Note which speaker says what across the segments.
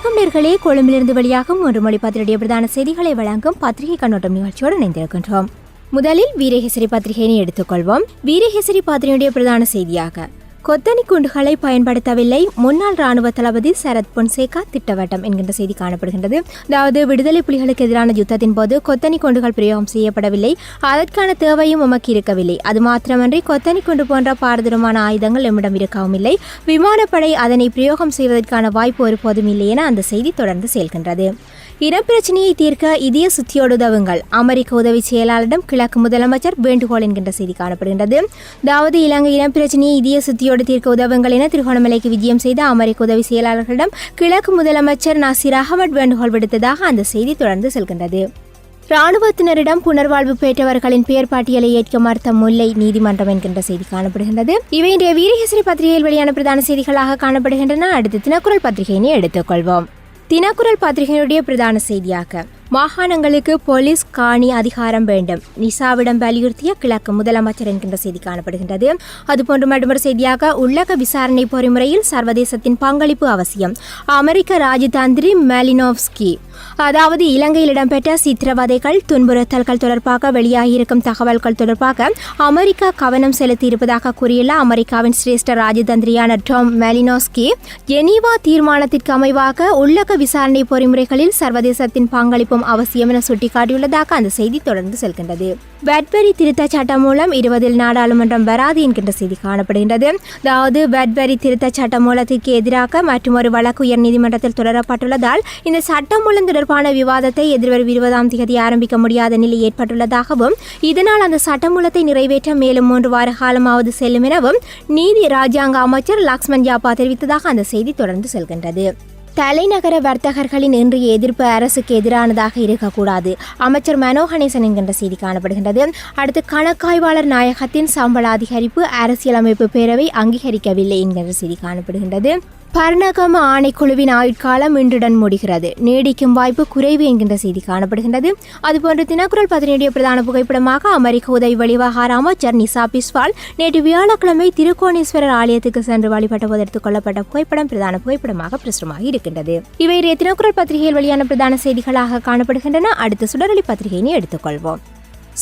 Speaker 1: வணக்கம் நேர்களே, கொழும்பிலிருந்து வெளியாகும் 1 மொழி பத்திரிகை பிரதான செய்திகளை வழங்கும் பத்திரிகை கண்ணோட்டம் நிகழ்ச்சியோடு இணைந்திருக்கின்றோம். முதலில் வீரகேசரி பத்திரிகையினை எடுத்துக்கொள்வோம். வீரகேசரி பத்திரிகையுடைய பிரதான செய்தியாக கொத்தனி குண்டுகளை பயன்படுத்தவில்லை, முன்னாள் ராணுவ தளபதி சரத் பொன்சேகா திட்டவட்டம் என்கின்ற செய்தி காணப்படுகின்றது. அதாவது விடுதலை புலிகளுக்கு எதிரான யுத்தத்தின் போது கொத்தனி குண்டுகள் பிரயோகம் செய்யப்படவில்லை, அதற்கான தேவையும் உமக்கு இருக்கவில்லை. அது மாத்திரமன்றி கொத்தனி குண்டு போன்ற பாரதூரமான ஆயுதங்கள் எம்மிடம் இருக்கவும் இல்லை, விமானப்படை அதனை பிரயோகம் செய்வதற்கான வாய்ப்பு ஒருபோதும் இல்லை என அந்த செய்தி தொடர்ந்து செல்கின்றது. இனப்பிரச்சனையை தீர்க்க இதய சுத்தியோடு உதவுங்கள், அமெரிக்க உதவி செயலாளரிடம் கிழக்கு முதலமைச்சர் வேண்டுகோள் என்கின்ற செய்தி காணப்படுகின்றது. அதாவது இலங்கை இனப்பிரச்சனையை இதய சுத்தியோடு தீர்க்க உதவுங்கள் என திருகோணமலைக்கு விஜயம் செய்த அமெரிக்க உதவி செயலாளர்களிடம் கிழக்கு முதலமைச்சர் நசீர் அகமட் வேண்டுகோள் விடுத்ததாக அந்த செய்தி தொடர்ந்து செல்கின்றது. ராணுவத்தினரிடம் புனர்வாழ்வு பெற்றவர்களின் பெயர் பட்டியலை ஏற்க மறுத்த முல்லை நீதிமன்றம் என்கின்ற செய்தி காணப்படுகின்றது. இவை இன்றைய வீரகேசரி பத்திரிகையில் வெளியான பிரதான செய்திகளாக காணப்படுகின்றன. அடுத்து தினக்குரல் பத்திரிகையினை எடுத்துக்கொள்வோம். தினக்குரல் பத்திரிகையினுடைய பிரதான செய்தியாக மாகாணங்களுக்கு போலீஸ் காணி அதிகாரம் வேண்டும், நிசாவிடம் வலியுறுத்திய கிழக்கு முதலமைச்சர் என்கின்ற செய்தி காணப்படுகின்றது. அதுபோன்று மற்றொரு செய்தியாக உள்ளக விசாரணை பொறிமுறையில் சர்வதேசத்தின் பங்களிப்பு அவசியம், அமெரிக்க ராஜதந்திரி மெலினோவ்ஸ்கி. அதாவது இலங்கையில் இடம்பெற்ற சித்திரவதைகள் துன்புறுத்தல்கள் தொடர்பாக வெளியாகியிருக்கும் தகவல்கள் தொடர்பாக அமெரிக்கா கவனம் செலுத்தியிருப்பதாக கூறியுள்ள அமெரிக்காவின் சிரேஷ்ட ராஜதந்திரியான டாம் மெலினோவ்ஸ்கி, ஜெனீவா தீர்மானத்திற்கு அமைவாக உள்ளக விசாரணை பொறிமுறைகளில் சர்வதேசத்தின் பங்களிப்பு அவசியம் என சுட்டிக்காட்டியுள்ளதாக அந்த செய்தி தொடர்ந்து செல்கின்றது. வெட்வரி திருத்த சட்டம் மூலம் 20 நாடாளுமன்றம் வராது என்கின்ற செய்தி காணப்படுகின்றது. அதாவது வெட்வரி திருத்த சட்ட மூலத்திற்கு எதிராக மற்றொரு வழக்கு உயர்நீதிமன்றத்தில் தொடரப்பட்டுள்ளதால் இந்த சட்டம் மூலம் தொடர்பான விவாதத்தை எதிர்வரும் 20ஆம் தேதி ஆரம்பிக்க முடியாத நிலை ஏற்பட்டுள்ளதாகவும், இதனால் அந்த சட்டமூலத்தை நிறைவேற்ற மேலும் 3 வார காலமாவது செல்லும் எனவும் நீதி ராஜாங்க அமைச்சர் லக்ஷ்மன் யாப்பா தெரிவித்ததாக அந்த செய்தி தொடர்ந்து செல்கின்றது. தலைநகர வர்த்தகர்களின் இன்றைய எதிர்ப்பு அரசுக்கு எதிரானதாக இருக்கக்கூடாது, அமைச்சர் மனோ கணேசன் என்கின்ற செய்தி காணப்படுகின்றது. அடுத்து கணக்காய்வாளர் நாயகத்தின் சம்பள அதிகரிப்பு அரசியலமைப்பு பேரவை அங்கீகரிக்கவில்லை என்கின்ற செய்தி காணப்படுகின்றது. பர்ணகம ஆணைக்குழுவின் ஆயுட்காலம் இன்றுடன் முடிகிறது, நீடிக்கும் வாய்ப்பு குறைவு என்கின்ற செய்தி காணப்படுகின்றது. அதுபோன்று தினக்குரல் பத்திரிகையுடைய பிரதான புகைப்படமாக அமெரிக்க உதவி வெளிவகார அமைச்சர் நிசா பிஸ்வால் நேற்று வியாழக்கிழமை திருக்கோணேஸ்வரர் ஆலயத்துக்கு சென்று வழிபட்ட போது எடுத்துக் கொள்ளப்பட்ட புகைப்படம் பிரதான புகைப்படமாக பிரசுரமாக இருக்கின்றது. இவை தினக்குரல் பத்திரிகையில் வெளியான பிரதான செய்திகளாக காணப்படுகின்றன. அடுத்து சுடரொளி பத்திரிகையினை எடுத்துக்கொள்வோம்.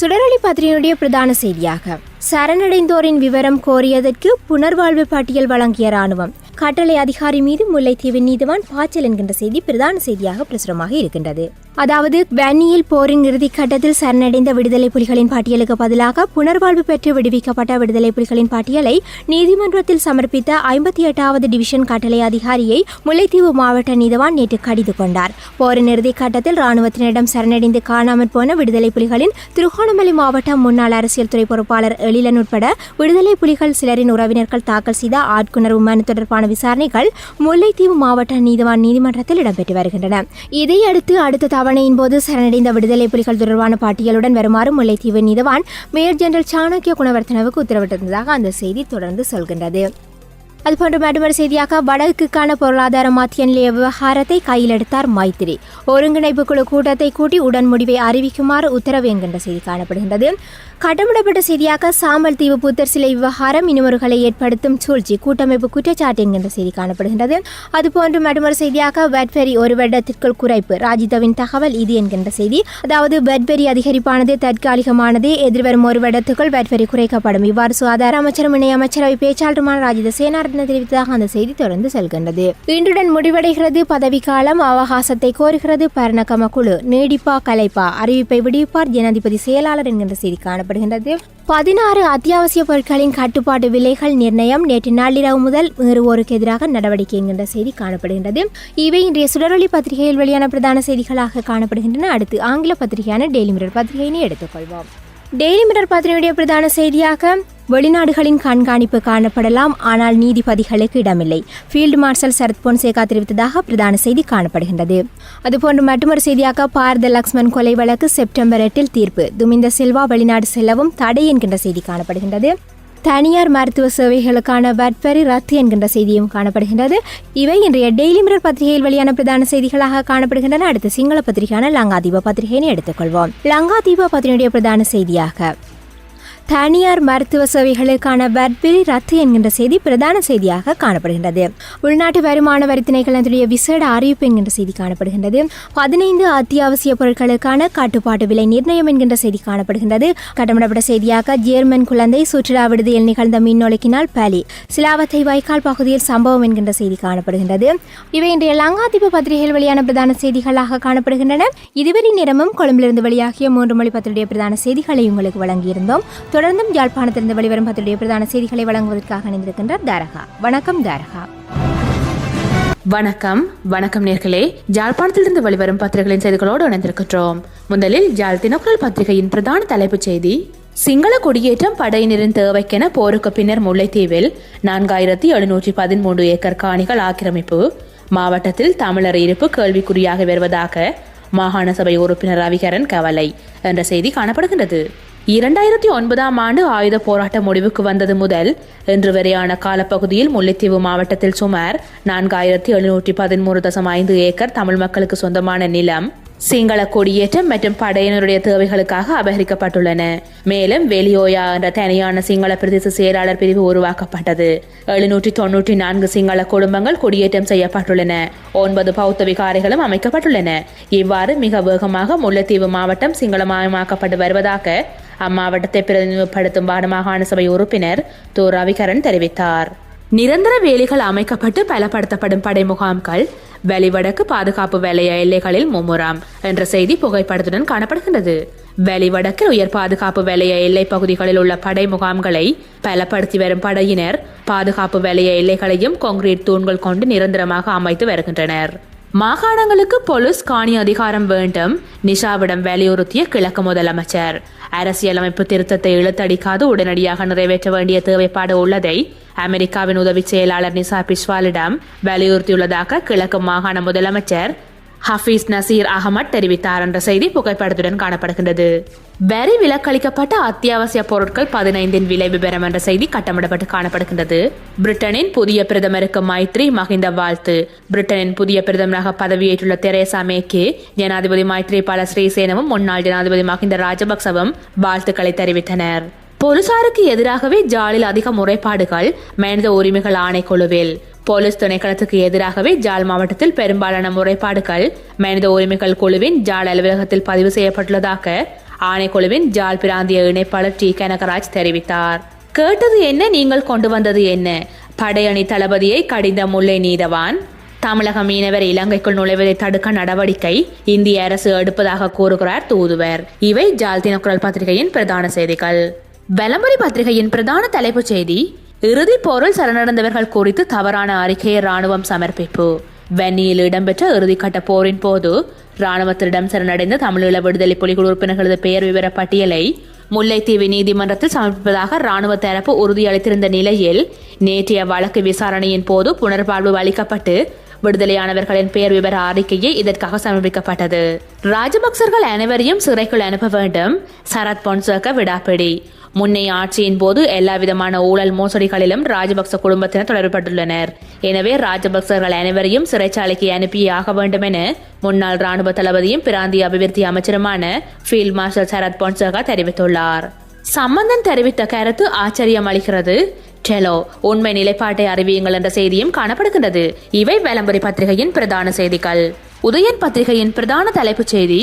Speaker 1: சுடரொளி பத்திரிகையுடைய பிரதான செய்தியாக சரணடைந்தோரின் விவரம் கோரியதற்கு புனர்வாழ்வு பட்டியல் வழங்கிய ராணுவம், கட்டளை அதிகாரி மீது முல்லைத்தீவு நீதிவான் பாய்ச்சல் என்கின்ற செய்தி பிரதான செய்தியாக பிரசுரமாக இருக்கின்றது. அதாவது வன்னியில் போரின் இறுதிக்கட்டத்தில் சரணடைந்த விடுதலை புலிகளின் பட்டியலுக்கு பதிலாக புனர்வாழ்வு பெற்று விடுவிக்கப்பட்ட விடுதலை புலிகளின் பட்டியலை நீதிமன்றத்தில் சமர்ப்பித்த 58வது டிவிஷன் கட்டளை அதிகாரியை முல்லைத்தீவு மாவட்ட நீதிவான் நேற்று கடிந்து கொண்டார். போரின் இறுதிக்கட்டத்தில் ராணுவத்தினரிடம் சரணடைந்து காணாமற் போன விடுதலை புலிகளின் திருகோணமலை மாவட்ட முன்னாள் அரசியல் துறை பொறுப்பாளர் எழிலன் உட்பட விடுதலை புலிகள் சிலரின் உறவினர்கள் தாக்கல் செய்த ஆட்கொணர்வு மனு தொடர்பான விசாரணைகள் முல்லைத்தீவு மாவட்ட நீதிவான் நீதிமன்றத்தில் இடம்பெற்று வருகின்றன. இதையடுத்து அடுத்த தவணையின் போது சரணடைந்த விடுதலை புலிகள் தொடர்பான பட்டியலுடன் வருமாறு முல்லைத்தீவு நீதிவான் மேயர் ஜெனரல் சாணக்கிய குணவர்த்தனவுக்கு உத்தரவிட்டிருந்ததாக அந்த செய்தி தொடர்ந்து சொல்கின்றது. அதுபோன்ற மற்றொரு செய்தியாக வடக்குக்கான பொருளாதார மத்திய நிலைய விவகாரத்தை கையில் எடுத்தார் மைத்திரி, ஒருங்கிணைப்பு குழு கூட்டத்தை கூட்டி உடன் முடிவை அறிவிக்குமாறு உத்தரவு என்கின்ற செய்தி காணப்படுகின்றது. கட்டமிடப்பட்ட செய்தியாக சாம்பல் தீவு புத்தர் சிலை விவகாரம் இன்னுமொருகளை ஏற்படுத்தும் சூழ்ச்சி கூட்டமைப்பு குற்றச்சாட்டு என்கின்ற செய்தி காணப்படுகின்றது. அதுபோன்று மற்றொரு செய்தியாக வெட்வெரி ஒரு வருடத்திற்குள் குறைப்பு, ராஜிதவின் தகவல் இது என்கின்ற செய்தி. அதாவது வெட்வெரி அதிகரிப்பானது தற்காலிகமானது, எதிர்வரும் ஒரு வருடத்துக்குள் வெட்வெரி குறைக்கப்படும், இவ்வாறு சுகாதார அமைச்சரும் இணை அமைச்சரவை பேச்சாளருமான ராஜித சேனாரத்ன தெரிவித்ததாக அந்த செய்தி தொடர்ந்து செல்கின்றது. இன்றுடன் முடிவடைகிறது பதவிக்காலம், அவகாசத்தை கோருகிறது பர்ணகம குழு, நீடிப்பா கலைப்பா, அறிவிப்பை விடுவிப்பார் ஜனாதிபதி செயலாளர் என்கின்ற செய்தி காணப்படுகின்றது. 16 அத்தியாவசிய பொருட்களின் கட்டுப்பாட்டு விலைகள் நிர்ணயம், நேற்று நள்ளிரவு முதல் மீறுவோருக்கு எதிராக நடவடிக்கை என்கின்ற செய்தி காணப்படுகின்றது. இவை இன்றைய சுடரொளி பத்திரிகையில் வெளியான பிரதான செய்திகளாக காணப்படுகின்றன. அடுத்து ஆங்கில பத்திரிகையான டெய்லி மிரர் பத்திரிகையினை எடுத்துக்கொள்வோம். டெய்லி மிரர் பத்திரிகையுடைய பிரதான செய்தியாக வெளிநாடுகளின் கண்காணிப்பு காணப்படலாம், ஆனால் நீதிபதிகளுக்கு இடமில்லை, ஃபீல்டு மார்ஷல் சரத் பொன்சேகா தெரிவித்ததாக பிரதான செய்தி காணப்படுகின்றது. அதுபோன்று மற்றொரு செய்தியாக பாரத லக்ஷ்மன் கொலை வழக்கு செப்டம்பர் 8 தீர்ப்பு, துமிந்த சில்வா வெளிநாடு செல்லவும் தடை என்கின்ற செய்தி காணப்படுகின்றது. தனியார் மருத்துவ சேவைகளுக்கான வட்வரி ரத்து என்கின்ற செய்தியும் காணப்படுகின்றது. இவை இன்றைய டெய்லி மிரர் பத்திரிகையில் வெளியான பிரதான செய்திகளாக காணப்படுகின்றன. அடுத்து சிங்கள பத்திரிகையான லங்காதீப பத்திரிகையினை எடுத்துக்கொள்வோம். லங்காதீப பத்திரிகையுடைய பிரதான செய்தியாக தனியார் மருத்துவ சேவைகளுக்கான வரி ரத்து என்கின்ற செய்தி பிரதான செய்தியாக காணப்படுகின்றது. உள்நாட்டு வருமான வரி திணைக்களத்துடைய விசேட அறிவிப்பு என்கின்ற செய்தி காணப்படுகின்றது. 15 அத்தியாவசிய பொருட்களுக்கான கட்டுப்பாட்டு விலை நிர்ணயம் என்கின்ற செய்தி காணப்படுகின்றது. கட்டமிடப்பட்ட செய்தியாக ஜேர்மன் குழந்தை சுற்றுலா விடுதியில் நிகழ்ந்த மின்னொழுக்கினால் பலி, சிலாவத்தை வைக்கால் பகுதியில் சம்பவம் என்கின்ற செய்தி காணப்படுகின்றது. இவை இன்றைய லங்காதீப பத்திரிகையில் வெளியான பிரதான செய்திகளாக காணப்படுகின்றன. இதுவரை நேரமும் கொழும்பிலிருந்து வெளியாகிய 3 மொழி பத்திரிகை பிரதான செய்திகளை உங்களுக்கு வழங்கியிருந்தோம். தொடர்ந்தும் யாழ்ப்பாணத்திலிருந்து வெளிவரும் பத்திரிகை பிரதான செய்திகளை வழங்குவதற்காக இணைந்திருக்கின்றார் தாரகா. வணக்கம் தாரகா.
Speaker 2: வணக்கம் நேர்களே. யாழ்ப்பாணத்திலிருந்து வெளிவரும் பத்திரிகைகளின் செய்திகளோடு இணைந்திருக்கின்றோம். முதலில் யாழ் தினக்குரல் பத்திரிகையின் பிரதான தலைப்புச் செய்தி: சிங்கள குடியேற்றம் படையினரின் தேவைக்கென போருக்கு பின்னர் முல்லைத்தீவில் 4713 ஏக்கர் காணிகள் ஆக்கிரமிப்பு, மாவட்டத்தில் தமிழர் இருப்பு கேள்விக்குறியாக வருவதாக மாகாண சபை உறுப்பினர் ரவிகரன் கவலை என்ற செய்தி காணப்படுகின்றது. 2009ஆம் ஆண்டு ஆயுத போராட்டம் முடிவுக்கு வந்தது முதல் இன்று வரையான காலப்பகுதியில் முல்லைத்தீவு மாவட்டத்தில் சுமார் 4713.5 ஏக்கர் தமிழ் மக்களுக்கு சொந்தமான நிலம் சிங்கள குடியேற்றம் மற்றும் படையினருடைய தேவைகளுக்காக அபகரிக்கப்பட்டுள்ளன. மேலும் வெளியோயா என்ற தனியான சிங்கள பிரதேச செயலாளர் பிரிவு உருவாக்கப்பட்டது. 794 சிங்கள குடும்பங்கள் குடியேற்றம் செய்யப்பட்டுள்ளன. 9 பௌத்த விகாரைகளும் அமைக்கப்பட்டுள்ளன. இவ்வாறு மிக வேகமாக முல்லைத்தீவு மாவட்டம் சிங்களமயமாக்கப்பட்டு வருவதாக அம்மாவட்டத்தை பிரதிநிதிப்படுத்தும் வடமாகாண சபை உறுப்பினர் தோ ரவிகரன் தெரிவித்தார். நிரந்தர வேலிகள் அமைக்கப்பட்டு பலப்படுத்தப்படும் படை முகாம்கள், வெளிவடக்கு பாதுகாப்பு வலய எல்லைகளில் மும்முரம் என்ற செய்தி புகைப்படத்துடன் காணப்படுகின்றது. வெளிவடக்கு உயர் பாதுகாப்பு வலய எல்லை பகுதிகளில் உள்ள படை முகாம்களை பலப்படுத்தி வரும் படையினர் பாதுகாப்பு வலய எல்லைகளையும் கான்கிரீட் தூண்கள் கொண்டு நிரந்தரமாக அமைத்து வருகின்றனர். மாகாணங்களுக்கு போலீஸ் காணி அதிகாரம் வேண்டும், நிஷாவிடம் வலியுறுத்திய கிழக்கு முதலமைச்சர். அரசியலமைப்பு திருத்தத்தை இழுத்தடிக்காது உடனடியாக நிறைவேற்ற வேண்டிய தேவைப்பாடு உள்ளதை அமெரிக்காவின் உதவி செயலாளர் நிஷா பிஸ்வாலிடம் வலியுறுத்தியுள்ளதாக கிழக்கு மாகாண முதலமைச்சர் ஹபீஸ் நசீர் அகமட் தெரிவித்தார் என்ற செய்தி புகைப்படத்துடன் காணப்படுகின்றது. வரி விலக்களிக்கப்பட்ட அத்தியாவசிய பொருட்கள் 15 விலை விபரம் என்ற செய்தி கட்டமிடப்பட்டு காணப்படுகின்றது. பிரிட்டனின் புதிய பிரதமருக்கு மைத்ரி மஹிந்த வாழ்த்து. பிரிட்டனின் புதிய பிரதமராக பதவியேற்றுள்ள தெரேசா மேக்கு ஜனாதிபதி மைத்ரிபால சிறிசேனவும் முன்னாள் ஜனாதிபதி மஹிந்த ராஜபக்சவும் வாழ்த்துக்களை தெரிவித்தனர். போலீசாருக்கு எதிராகவே ஜாலில் அதிக முறைப்பாடுகள், மனித உரிமைகள் ஆணைக்குழுவில். போலீஸ் திணைக்களத்துக்கு எதிராகவே ஜாழ் மாவட்டத்தில் பெரும்பாலான முறைப்பாடுகள் மனித உரிமைகள் குழுவின் ஜாழ் அலுவலகத்தில் பதிவு செய்யப்பட்டுள்ளதாக ஆணைக்குழுவின் ஜாழ் பிராந்திய இணைப்பாளர் டி கனகராஜ் தெரிவித்தார். கேட்டது என்ன, நீங்கள் கொண்டு வந்தது என்ன? படையணி தளபதியை கடிந்த முல்லை நீதவான். தமிழக மீனவர் இலங்கைக்குள் நுழைவதை தடுக்க நடவடிக்கை இந்திய அரசு எடுப்பதாக கூறுகிறார் தூதுவர். இவை ஜாழ் தினக்குரல் பத்திரிகையின் பிரதான செய்திகள். வெலம்புரி பத்திரிகையின் பிரதான தலைப்புச் செய்தி: இறுதி போரில் சரணடைந்தவர்கள் குறித்து தவறான அறிக்கையை ராணுவம் சமர்ப்பிப்பு. வன்னியில் இடம்பெற்ற இறுதிக்கட்ட போரின் போது ராணுவத்திடம் சரணடைந்த தமிழீழ விடுதலை புலிகள் உறுப்பினர்களது பெயர் விவர பட்டியலை முல்லைத்தீவு நீதிமன்றத்தில் சமர்ப்பிப்பதாக ராணுவ தரப்பு உறுதியளித்திருந்த நிலையில் நேற்றைய வழக்கு விசாரணையின் போது புனர்வாழ்வு அளிக்கப்பட்டு விடுதலையானவர்களின் பெயர் விவர அறிக்கையை இதற்காக சமர்ப்பிக்கப்பட்டது. ராஜபக்சர்கள் அனைவரையும் சிறைக்குள் அனுப்ப வேண்டும், சரத் பொன்சேக விடாப்பிடி. முன்னைய ஆட்சியின் போது எல்லா விதமான ஊழல் மோசடிகளிலும் ராஜபக்ச குடும்பத்தினர் தொடர்பட்டுள்ளனர். எனவே ராஜபக்சர்கள் அனைவரையும் சிறைச்சாலைக்கு அனுப்பியே ஆக வேண்டும் என முன்னாள் ராணுவ தளபதியும் பிராந்திய அபிவிருத்தி அமைச்சருமான ஃபீல்ட் மார்ஷல் சரத் பொன்சேகா தெரிவித்துள்ளார். சம்பந்தன் தெரிவித்த கருத்து ஆச்சரியம் அளிக்கிறது. டெலோ உண்மை நிலைப்பாட்டை அறிவியுங்கள் என்ற செய்தியும் காணப்படுகின்றது. இவை வெலம்புரி பத்திரிகையின் பிரதான செய்திகள். உதயன் பத்திரிகையின் பிரதான தலைப்புச் செய்தி: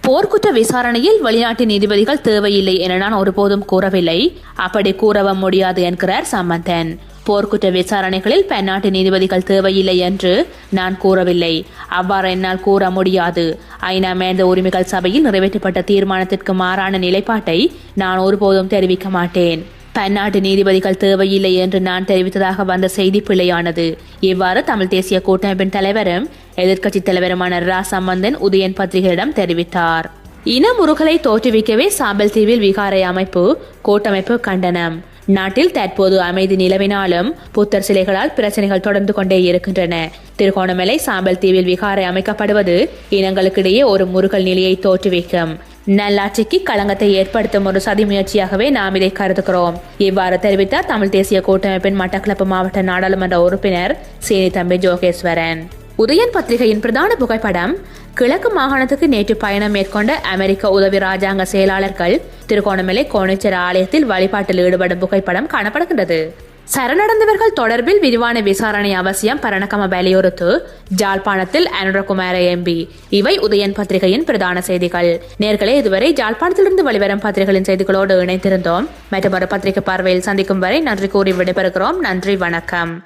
Speaker 2: போர்க்குற்ற விசாரணையில் வெளிநாட்டு நீதிபதிகள் தேவையில்லை என நான் ஒருபோதும் கூறவில்லை, அப்படி கூறவும் முடியாது என்கிறார் சம்பந்தன். போர்க்குற்ற விசாரணைகளில் பன்னாட்டு நீதிபதிகள் தேவையில்லை என்று நான் கூறவில்லை, அவ்வாறு என்னால் கூற முடியாது. ஐநா மனித உரிமைகள் சபையில் நிறைவேற்றப்பட்ட தீர்மானத்திற்கு மாறான நிலைப்பாட்டை நான் ஒருபோதும் தெரிவிக்க மாட்டேன். பன்னாட்டு நீதிபதிகள் தேவையில்லை என்று நான் தெரிவித்ததாக வந்த செய்தி பிழையானது. இவ்வாறு தமிழ் தேசிய கூட்டமைப்பின் தலைவரும் எதிர்க்கட்சி தலைவருமான ரா சம்பந்தன் உதயன் பத்திரிகையிடம் தெரிவித்தார். இன முறுகலை தோற்றுவிக்கவே சாம்பல் தீவில் விகாரை அமைப்பு, கூட்டமைப்பு கண்டனம். நாட்டில் தற்போது அமைதி நிலவினாலும் புத்தர் சிலைகளால் பிரச்சனைகள் தொடர்ந்து கொண்டே இருக்கின்றன. திருகோணமலை சாம்பல் தீவில் விகாரை அமைக்கப்படுவது இனங்களுக்கிடையே ஒரு முறுகல் நிலையை தோற்றுவிக்கும், நல்லாட்சிக்கு களங்கத்தை ஏற்படுத்தும் ஒரு சதி முயற்சியாகவே நாம் இதை கருதுகிறோம். இவ்வாறு தெரிவித்தார் தமிழ் தேசிய கூட்டமைப்பின் மட்டக்களப்பு மாவட்ட நாடாளுமன்ற உறுப்பினர் சேனி தம்பி ஜோகேஸ்வரன். உதயன் பத்திரிகையின் பிரதான புகைப்படம் கிழக்கு மாகாணத்துக்கு நேற்று பயணம் மேற்கொண்ட அமெரிக்க உதவி ராஜாங்க செயலாளர்கள் திருகோணமலை கோணேச்சர் ஆலயத்தில் வழிபாட்டில் ஈடுபடும் புகைப்படம் காணப்படுகின்றது. சரணடைந்தவர்கள் தொடர்பில் விரிவான விசாரணை அவசியம் பரணகம வலியுறுத்து ஜாழ்ப்பாணத்தில் அனுரகுமார எம்பி. இவை உதயன் பத்திரிகையின் பிரதான செய்திகள். நேர்களே, இதுவரை ஜாழ்ப்பாணத்திலிருந்து வெளிவரும் பத்திரிகைகளின் செய்திகளோடு இணைந்திருந்தோம். மற்றொரு பத்திரிகை பார்வையில் சந்திக்கும் வரை நன்றி கூறி விடைபெறுகிறோம். நன்றி, வணக்கம்.